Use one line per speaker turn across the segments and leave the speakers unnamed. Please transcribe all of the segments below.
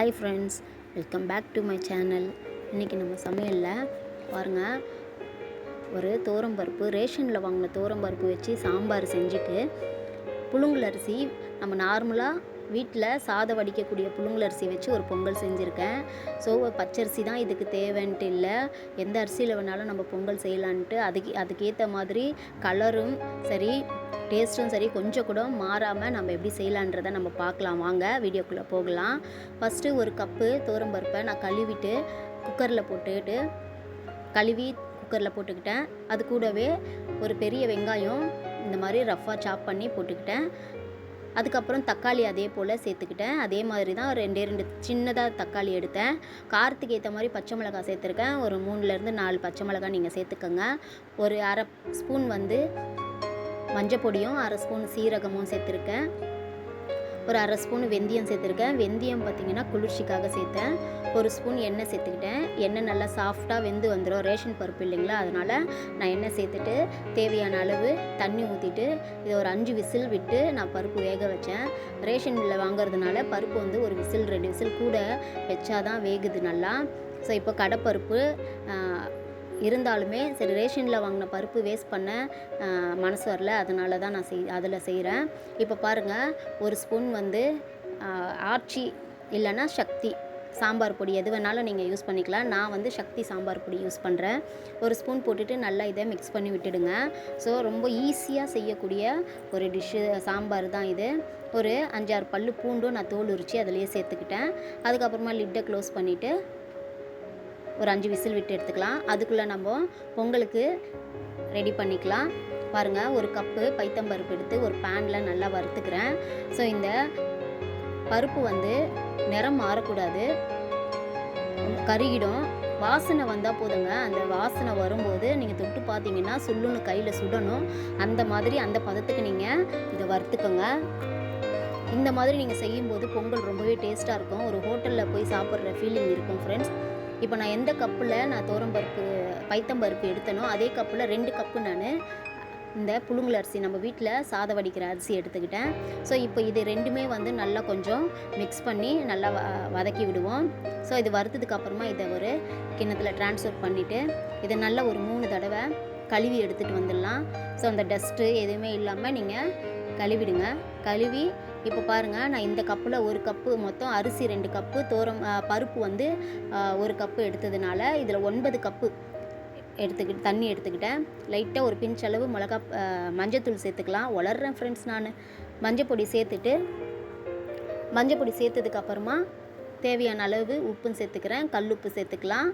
Hi friends, welcome back to my channel. இன்றைக்கி நம்ம சமையலில் பாருங்கள், ஒரு பருப்பு ரேஷனில் வாங்கின பருப்பு வச்சு சாம்பார் செஞ்சுட்டு புழுங்கல் அரிசி நம்ம நார்மலாக வீட்டில் சாதம் வடிக்கக்கூடிய புழுங்கல் அரிசி வச்சு ஒரு பொங்கல் செஞ்சுருக்கேன். ஸோ பச்சரிசி தான் இதுக்கு தேவைன்ட்டு இல்லை, எந்த அரிசியில் வேணாலும் நம்ம பொங்கல் செய்யலான்ட்டு அதுக்கேற்ற மாதிரி கலரும் சரி டேஸ்ட்டும் சரி கொஞ்சம் கூட மாறாமல் நம்ம எப்படி செய்யலான்றதை நம்ம பார்க்கலாம். வாங்க வீடியோக்குள்ளே போகலாம். ஃபஸ்ட்டு ஒரு கப்பு பருப்பை நான் கழுவிட்டு குக்கரில் போட்டுக்கிட்டேன். அது கூடவே ஒரு பெரிய வெங்காயம் இந்த மாதிரி ரஃப்பாக சாப் பண்ணி போட்டுக்கிட்டேன். அதுக்கப்புறம் தக்காளி அதே போல் சேர்த்துக்கிட்டேன். அதே மாதிரி தான் ரெண்டு சின்னதாக தக்காளி எடுத்தேன். காரத்துக்கு ஏற்ற மாதிரி பச்சை மிளகாய் சேர்த்துருக்கேன். ஒரு 3லேருந்து 4 பச்சை மிளகாய் நீங்கள் சேர்த்துக்கோங்க. ஒரு அரை ஸ்பூன் மஞ்சள் பொடியும், அரை ஸ்பூன் சீரகமும் சேர்த்துருக்கேன். ஒரு அரை ஸ்பூன் வெந்தயம் சேர்த்துருக்கேன். வெந்தயம் பார்த்திங்கன்னா குளிர்ச்சிக்காக சேர்த்தேன். ஒரு ஸ்பூன் எண்ணெய் சேர்த்துக்கிட்டேன். எண்ணெய் நல்லா சாஃப்டாக வெந்து வந்துடும், ரேஷன் பருப்பு இல்லைங்களா, அதனால் நான் எண்ணெய் சேர்த்துட்டு தேவையான அளவு தண்ணி ஊற்றிட்டு இதை ஒரு 5 விசில் விட்டு நான் பருப்பு வேக வச்சேன். ரேஷனில் வாங்குறதுனால பருப்பு ஒரு விசில் 2 விசில் கூட வச்சாதான் வேகுது நல்லா. ஸோ இப்போ கடைப்பருப்பு இருந்தாலுமே சரி, ரேஷனில் வாங்கின பருப்பு வேஸ்ட் பண்ண மனசு வரல, அதனால தான் நான் அதில் செய்கிறேன். இப்போ பாருங்கள், ஒரு ஸ்பூன் ஆச்சி இல்லைன்னா சக்தி சாம்பார் பொடி எது வேணாலும் நீங்கள் யூஸ் பண்ணிக்கலாம். நான் சக்தி சாம்பார் பொடி யூஸ் பண்ணுறேன். ஒரு ஸ்பூன் போட்டுட்டு நல்லா இதை மிக்ஸ் பண்ணி விட்டுடுங்க. ஸோ ரொம்ப ஈஸியாக செய்யக்கூடிய ஒரு டிஷ்ஷு சாம்பார் தான் இது. ஒரு 5-6 பல்லு பூண்டும் நான் தோல் உரித்து அதிலேயே சேர்த்துக்கிட்டேன். அதுக்கப்புறமா லிட்டை க்ளோஸ் பண்ணிவிட்டு ஒரு 5 விசில் விட்டு எடுத்துக்கலாம். அதுக்குள்ளே நம்ம பொங்கலுக்கு ரெடி பண்ணிக்கலாம். பாருங்கள், ஒரு கப்பு பைத்தம்பருப்பு எடுத்து ஒரு பேனில் நல்லா வறுத்துக்கிறேன். ஸோ இந்த பருப்பு நிறம் மாறக்கூடாது, கருகிடும். வாசனை வந்தால் போதுங்க. அந்த வாசனை வரும்போது நீங்கள் தொட்டு பார்த்தீங்கன்னா சுள்ளுன்னு கையில் சுடணும். அந்த மாதிரி அந்த பதத்துக்கு நீங்கள் இதை வறுத்துக்கோங்க. இந்த மாதிரி நீங்கள் செய்யும்போது பொங்கல் ரொம்பவே டேஸ்ட்டாக இருக்கும். ஒரு ஹோட்டலில் போய் சாப்பிட்ற ஃபீலிங் இருக்கும் ஃப்ரெண்ட்ஸ். இப்போ நான் எந்த கப்பில் நான் பைத்தம்பருப்பு எடுத்தனோ அதே கப்பில் 2 கப்பு நான் இந்த புழுங்கல் அரிசி நம்ம வீட்டில் சாதம் வடிக்கிற அரிசி எடுத்துக்கிட்டேன். ஸோ இப்போ இது ரெண்டுமே நல்லா கொஞ்சம் மிக்ஸ் பண்ணி நல்லா வதக்கி விடுவோம். ஸோ இது வறுத்ததுக்கு அப்புறமா இதை ஒரு கிண்ணத்தில் ட்ரான்ஸ்ஃபர் பண்ணிவிட்டு இதை நல்லா ஒரு 3 தடவை கழுவி எடுத்துகிட்டு வந்துடலாம். ஸோ அந்த டஸ்ட்டு எதுவுமே இல்லாமல் நீங்கள் கழுவிடுங்க. கழுவி இப்போ பாருங்கள், நான் இந்த கப்பில் ஒரு கப்பு, மொத்தம் அரிசி 2 கப்பு, பருப்பு 1 கப்பு எடுத்ததுனால இதில் 9 கப்பு தண்ணி எடுத்துக்கிட்டேன். லைட்டாக ஒரு பிஞ்ச் அளவு மஞ்சத்தூள் சேர்த்துக்கலாம். வளர்கிறேன் ஃப்ரெண்ட்ஸ் நான். மஞ்சள் பொடி சேர்த்ததுக்கு அப்புறமா தேவையான அளவு உப்பும் சேர்த்துக்கிறேன். கல் உப்பு சேர்த்துக்கலாம்.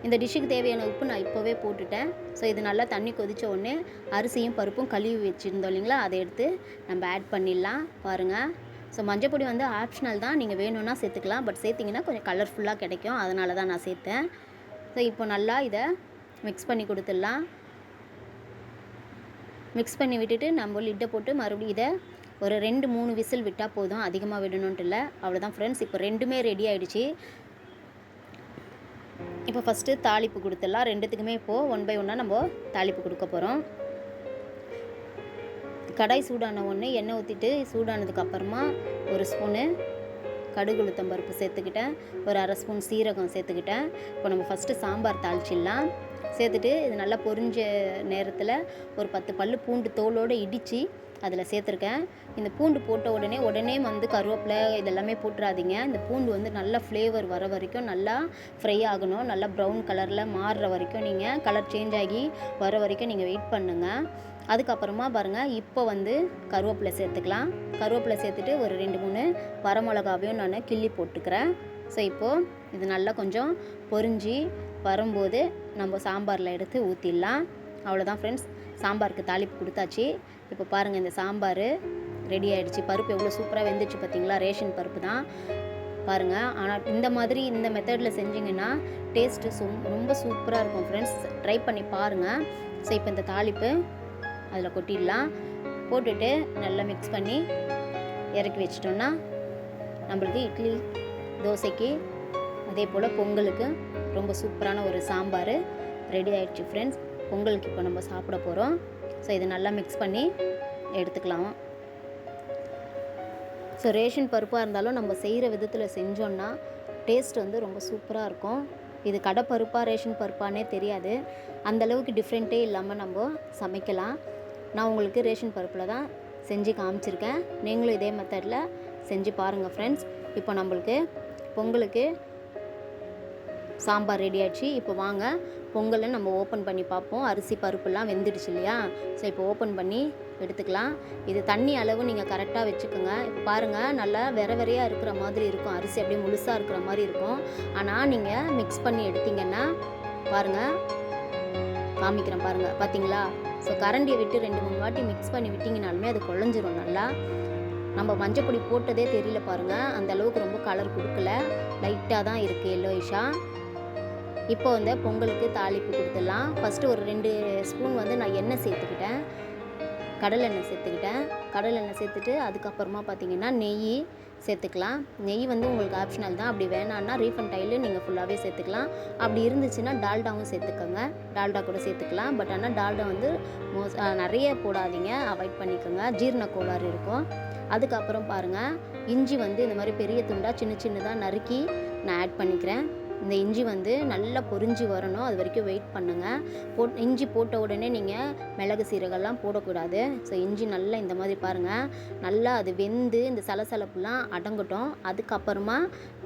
இந்த டிஷ்ஷுக்கு தேவையான உப்பு நான் இப்போவே போட்டுட்டேன். ஸோ இது நல்லா தண்ணி கொதித்த உடனே அரிசியும் பருப்பும் கழுவி வச்சுருந்தோம் இல்லைங்களா, அதை எடுத்து நம்ம ஆட் பண்ணிடலாம். பாருங்கள், ஸோ மஞ்சள் பொடி ஆப்ஷனல் தான், நீங்கள் வேணும்னா சேர்த்துக்கலாம். பட் சேர்த்திங்கன்னா கொஞ்சம் கலர்ஃபுல்லாக கிடைக்கும், அதனால தான் நான் சேர்த்தேன். ஸோ இப்போ நல்லா இதை மிக்ஸ் பண்ணி கொடுத்துடலாம். மிக்ஸ் பண்ணி விட்டுட்டு நம்ம லிட்டை போட்டு மறுபடியும் இதை ஒரு 2-3 விசில் விட்டால் போதும், அதிகமாக விடணுன்ட்டு இல்லை. அவ்வளோதான் ஃப்ரெண்ட்ஸ். இப்போ ரெண்டுமே ரெடி ஆகிடுச்சு. இப்போ ஃபஸ்ட்டு தாளிப்பு கொடுத்துடலாம். ரெண்டுத்துக்குமே இப்போது 1 by 1 நம்ம தாளிப்பு கொடுக்க போகிறோம். கடாய் சூடான ஒன்று எண்ணெய் ஊற்றிட்டு சூடானதுக்கு அப்புறமா ஒரு ஸ்பூனு கடுகு உளுத்தம் பருப்பு சேர்த்துக்கிட்டேன். ஒரு அரை ஸ்பூன் சீரகம் சேர்த்துக்கிட்டேன். இப்போ நம்ம ஃபஸ்ட்டு சாம்பார் தாளிச்சிடலாம். சேர்த்துட்டு இது நல்லா பொரிஞ்ச நேரத்தில் ஒரு 10 பல்லு பூண்டு தோலோடு இடித்து அதில் சேர்த்துருக்கேன். இந்த பூண்டு போட்ட உடனே கருவேப்பிலை இதெல்லாமே போட்டுறாதீங்க. இந்த பூண்டு நல்லா ஃப்ளேவர் வர வரைக்கும் நல்லா ஃப்ரை ஆகணும். நல்லா ப்ரௌன் கலரில் மாறுற வரைக்கும் நீங்கள் கலர் சேஞ்ச் ஆகி வர வரைக்கும் நீங்கள் வெயிட் பண்ணுங்கள். அதுக்கப்புறமா பாருங்கள், இப்போ கருவேப்பிலை சேர்த்துக்கலாம். கருவேப்பிலை சேர்த்துட்டு ஒரு 2-3 வரமிளகாவையும் நான் கிள்ளி போட்டுக்கிறேன். ஸோ இப்போது இது நல்லா கொஞ்சம் பொரிஞ்சு வரும்போது நம்ம சாம்பாரில் எடுத்து ஊற்றிடலாம். அவ்வளோதான் ஃப்ரெண்ட்ஸ், சாம்பாருக்கு தாளிப்பு கொடுத்தாச்சு. இப்போ பாருங்கள், இந்த சாம்பார் ரெடி ஆகிடுச்சு. பருப்பு எவ்வளோ சூப்பராக வெந்துச்சு பார்த்தீங்களா, ரேஷன் பருப்பு தான் பாருங்கள். ஆனால் இந்த மெத்தடில் செஞ்சிங்கன்னா டேஸ்ட்டு ரொம்ப சூப்பராக இருக்கும் ஃப்ரெண்ட்ஸ். ட்ரை பண்ணி பாருங்கள். ஸோ இப்போ இந்த தாளிப்பு அதில் கொட்டிடலாம். போட்டுட்டு நல்லா மிக்ஸ் பண்ணி இறக்கி வச்சிட்டோன்னா நம்மளுக்கு இட்லி, தோசைக்கு, அதே போல் பொங்கலுக்கு ரொம்ப சூப்பரான ஒரு சாம்பார் ரெடி ஆகிடுச்சு ஃப்ரெண்ட்ஸ். பொங்கலுக்கு இப்போ நம்ம சாப்பிட போகிறோம். ஸோ இதை நல்லா மிக்ஸ் பண்ணி எடுத்துக்கலாம். ஸோ ரேஷன் பருப்பாக இருந்தாலும் நம்ம செய்கிற விதத்தில் செஞ்சோன்னா டேஸ்ட் வந்து ரொம்ப சூப்பராக இருக்கும். இது கடை பருப்பா ரேஷன் பருப்பானே தெரியாது. அந்தளவுக்கு டிஃப்ரெண்ட்டே இல்லாமல் நம்ம சமைக்கலாம். நான் உங்களுக்கு ரேஷன் பருப்பில் தான் செஞ்சு காமிச்சிருக்கேன். நீங்களும் இதே மெத்தடில் செஞ்சு பாருங்கள் ஃப்ரெண்ட்ஸ். இப்போ நம்மளுக்கு பொங்கலுக்கு சாம்பார் ரெடி ஆகிடுச்சு. இப்போ வாங்க பொங்கலை நம்ம ஓப்பன் பண்ணி பார்ப்போம். அரிசி பருப்புலாம் வெந்துடுச்சு இல்லையா? ஸோ இப்போ ஓப்பன் பண்ணி எடுத்துக்கலாம். இது தண்ணி அளவு நீங்கள் கரெக்டாக வச்சுக்கோங்க. இப்போ பாருங்கள், நல்லா வெறையாக இருக்கிற மாதிரி இருக்கும். அரிசி அப்படியே முழுசாக இருக்கிற மாதிரி இருக்கும். ஆனால் நீங்கள் மிக்ஸ் பண்ணி எடுத்திங்கன்னா பாருங்கள், காமிக்கிறேன் பாருங்கள், பார்த்தீங்களா? ஸோ கரண்டியை விட்டு 2-3 வாட்டி மிக்ஸ் பண்ணி விட்டிங்கனாலுமே அது குழஞ்சிரும் நல்லா. நம்ம மஞ்சப்பொடி போட்டதே தெரியல பாருங்கள், அந்த அளவுக்கு ரொம்ப கலர் கொடுக்கல, லைட்டாக தான் இருக்குது எல்லோயிஷாக. இப்போ வந்து பொங்கலுக்கு தாளிப்பு கொடுத்துடலாம். ஃபஸ்ட்டு ஒரு 2 ஸ்பூன் வந்து நான் எண்ணெய் சேர்த்துக்கிட்டேன், கடலெண்ணெய் சேர்த்துட்டு அதுக்கப்புறமா பார்த்திங்கன்னா நெய் சேர்த்துக்கலாம். நெய் வந்து உங்களுக்கு ஆப்ஷனல் தான். அப்படி வேணான்னா ரீஃபண்ட் ஆயில் நீங்கள் ஃபுல்லாகவே சேர்த்துக்கலாம். அப்படி இருந்துச்சுன்னா டால்டாவும் சேர்த்துக்கோங்க, டால்டா கூட சேர்த்துக்கலாம். பட் ஆனால் டால்டா வந்து நிறைய போடாதீங்க, அவாய்ட் பண்ணிக்கோங்க, ஜீரண கோளாறு இருக்கும். அதுக்கப்புறம் பாருங்கள், இஞ்சி வந்து இந்த மாதிரி பெரிய துண்டாக சின்னதாக நறுக்கி நான் ஆட் பண்ணிக்கிறேன். இந்த இஞ்சி வந்து நல்லா பொரிஞ்சு வரணும், அது வரைக்கும் வெயிட் பண்ணுங்கள். இஞ்சி போட்ட உடனே நீங்கள் மிளகு சீரகம்லாம் போடக்கூடாது. ஸோ இஞ்சி நல்லா இந்த மாதிரி பாருங்கள், நல்லா அது வெந்து இந்த சலசலப்புலாம் அடங்கட்டும். அதுக்கப்புறமா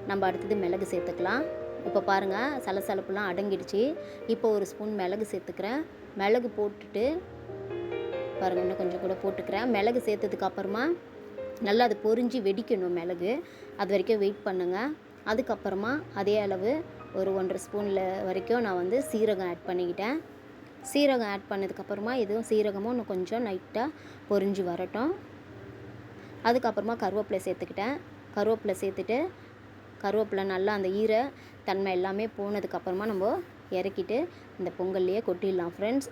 நம்ம அடுத்தது மிளகு சேர்த்துக்கலாம். இப்போ பாருங்கள், சலசலப்புலாம் அடங்கிடுச்சு. இப்போ ஒரு ஸ்பூன் மிளகு சேர்த்துக்கிறேன். மிளகு போட்டுட்டு பாருங்கள், இன்னும் கொஞ்சம் கூட போட்டுக்கிறேன். மிளகு சேர்த்ததுக்கப்புறமா நல்லா அது பொரிஞ்சு வெடிக்கணும் மிளகு, அது வரைக்கும் வெயிட் பண்ணுங்கள். அதுக்கப்புறமா அதே அளவு ஒரு 1.5 ஸ்பூனில் வரைக்கும் நான் வந்து சீரகம் ஆட் பண்ணிக்கிட்டேன். சீரகம் ஆட் பண்ணதுக்கப்புறமா இதுவும் சீரகமும் இன்னும் கொஞ்சம் லைட்டாக பொரிஞ்சு வரட்டும். அதுக்கப்புறமா கருவேப்பிலை சேர்த்துக்கிட்டேன். கருவேப்பிலை சேர்த்துட்டு கருவேப்பிலை நல்லா அந்த தன்மை எல்லாமே போனதுக்கப்புறமா நம்ம இறக்கிட்டு இந்த பொங்கல்லையே கொட்டிடலாம் ஃப்ரெண்ட்ஸ்.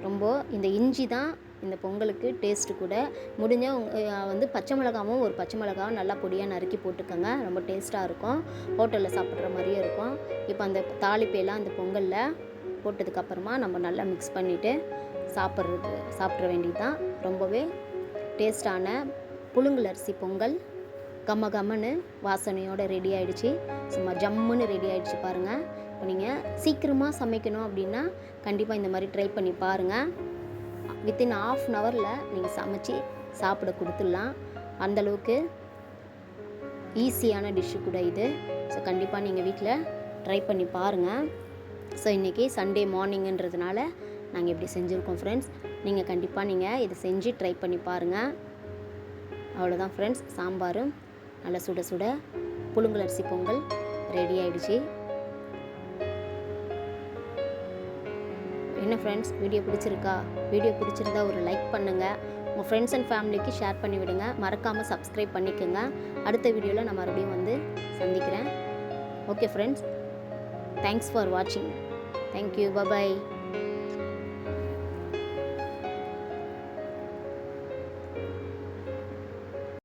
ரொம்ப இந்த இஞ்சி தான் இந்த பொங்கலுக்கு டேஸ்ட்டு கூட. முடிஞ்சால் வந்து பச்சை மிளகாவும் ஒரு பச்சை மிளகாவும் நல்லா பொடியாக நறுக்கி போட்டுக்கோங்க, ரொம்ப டேஸ்ட்டாக இருக்கும், ஹோட்டலில் சாப்பிட்ற மாதிரியே இருக்கும். இப்போ அந்த தாளிப்பையெல்லாம் அந்த பொங்கலில் போட்டதுக்கப்புறமா நம்ம நல்லா மிக்ஸ் பண்ணிவிட்டு சாப்பிட்ற வேண்டியது தான். ரொம்பவே டேஸ்டான புழுங்கல் அரிசி பொங்கல் கம்மன்னு வாசனையோடு ரெடி ஆகிடுச்சு. சும்மா ஜம்முன்னு ரெடி ஆகிடுச்சு பாருங்கள். இப்போ நீங்கள் சீக்கிரமாக சமைக்கணும் அப்படின்னா கண்டிப்பாக இந்த மாதிரி ட்ரை பண்ணி பாருங்கள். வித்தின் 1/2 ஹவரில் நீங்கள் சமைச்சு சாப்பிட கொடுத்துடலாம். அந்தளவுக்கு ஈஸியான டிஷ்ஷு கூட இது. ஸோ கண்டிப்பாக நீங்கள் வீட்டில் ட்ரை பண்ணி பாருங்கள். ஸோ இன்றைக்கி சண்டே மார்னிங்குன்றதுனால நாங்கள் இப்படி செஞ்சுருக்கோம் ஃப்ரெண்ட்ஸ். நீங்கள் கண்டிப்பாக இதை செஞ்சு ட்ரை பண்ணி பாருங்கள். அவ்வளோதான் ஃப்ரெண்ட்ஸ், சாம்பாரும் நல்லா சுட சுட புழுங்கல் அரிசி பொங்கல் ரெடி ஆகிடுச்சு. என்ன ஃப்ரெண்ட்ஸ், வீடியோ பிடிச்சிருக்கா? வீடியோ பிடிச்சிருந்தா ஒரு லைக் பண்ணுங்கள், உங்கள் ஃப்ரெண்ட்ஸ் அண்ட் ஃபேமிலிக்கு ஷேர் பண்ணி விடுங்க. மறக்காமல் சப்ஸ்கிரைப் பண்ணிக்கோங்க. அடுத்த வீடியோவில் நான் மறுபடியும் வந்து சந்திக்கிறேன். ஓகே ஃப்ரெண்ட்ஸ், தேங்க்ஸ் ஃபார் வாட்சிங். Thank you, bye bye.